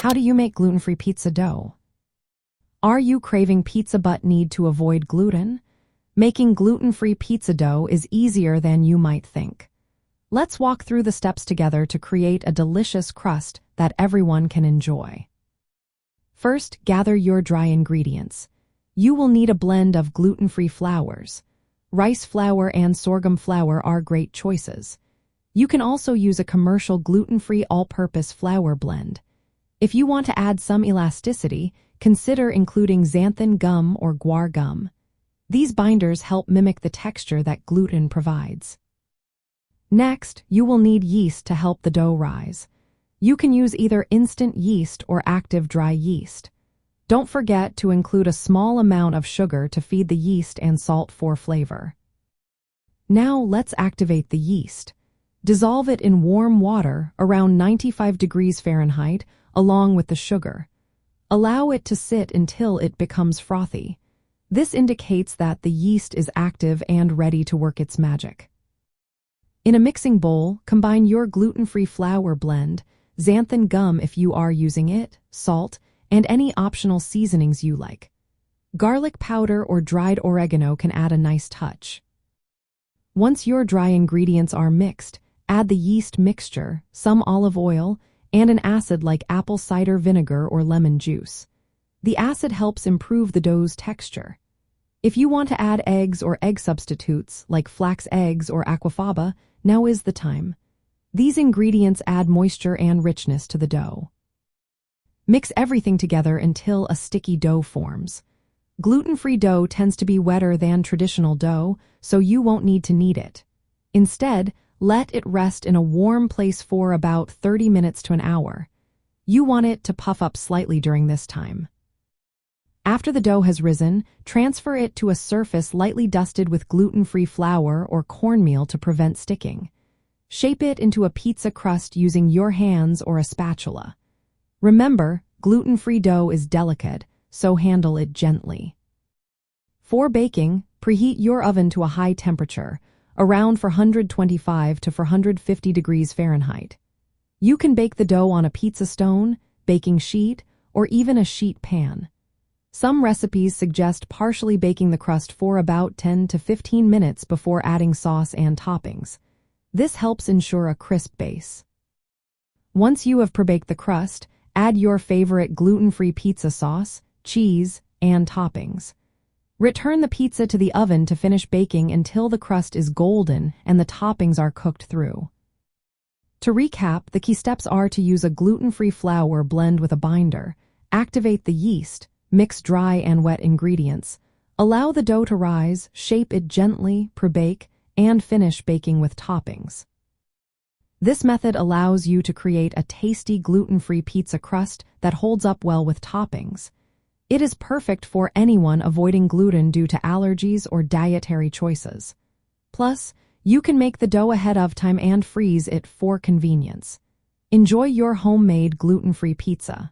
How do you make gluten-free pizza dough? Are you craving pizza but need to avoid gluten? Making gluten-free pizza dough is easier than you might think. Let's walk through the steps together to create a delicious crust that everyone can enjoy. First, gather your dry ingredients. You will need a blend of gluten-free flours. Rice flour and sorghum flour are great choices. You can also use a commercial gluten-free all-purpose flour blend. If you want to add some elasticity, consider including xanthan gum or guar gum. These binders help mimic the texture that gluten provides. Next, you will need yeast to help the dough rise. You can use either instant yeast or active dry yeast. Don't forget to include a small amount of sugar to feed the yeast and salt for flavor. Now let's activate the yeast. Dissolve it in warm water around 95 degrees Fahrenheit along with the sugar. Allow it to sit until it becomes frothy. This indicates that the yeast is active and ready to work its magic. In a mixing bowl, combine your gluten-free flour blend, xanthan gum if you are using it, salt, and any optional seasonings you like. Garlic powder or dried oregano can add a nice touch. Once your dry ingredients are mixed, add the yeast mixture, some olive oil, and an acid like apple cider vinegar or lemon juice. The acid helps improve the dough's texture. If you want to add eggs or egg substitutes like flax eggs or aquafaba, now is the time. These ingredients add moisture and richness to the dough. Mix everything together until a sticky dough forms. Gluten-free dough tends to be wetter than traditional dough, so you won't need to knead it. Instead, let it rest in a warm place for about 30 minutes to an hour. You want it to puff up slightly during this time. After the dough has risen, transfer it to a surface lightly dusted with gluten-free flour or cornmeal to prevent sticking. Shape it into a pizza crust using your hands or a spatula. Remember, gluten-free dough is delicate, so handle it gently. For baking, preheat your oven to a high temperature, around 425 to 450 degrees Fahrenheit. You can bake the dough on a pizza stone, baking sheet, or even a sheet pan. Some recipes suggest partially baking the crust for about 10 to 15 minutes before adding sauce and toppings. This helps ensure a crisp base. Once you have pre-baked the crust, add your favorite gluten-free pizza sauce, cheese, and toppings. Return the pizza to the oven to finish baking until the crust is golden and the toppings are cooked through. To recap, the key steps are to use a gluten-free flour blend with a binder, activate the yeast, mix dry and wet ingredients, allow the dough to rise, shape it gently, pre-bake, and finish baking with toppings. This method allows you to create a tasty gluten-free pizza crust that holds up well with toppings. It is perfect for anyone avoiding gluten due to allergies or dietary choices. Plus, you can make the dough ahead of time and freeze it for convenience. Enjoy your homemade gluten-free pizza.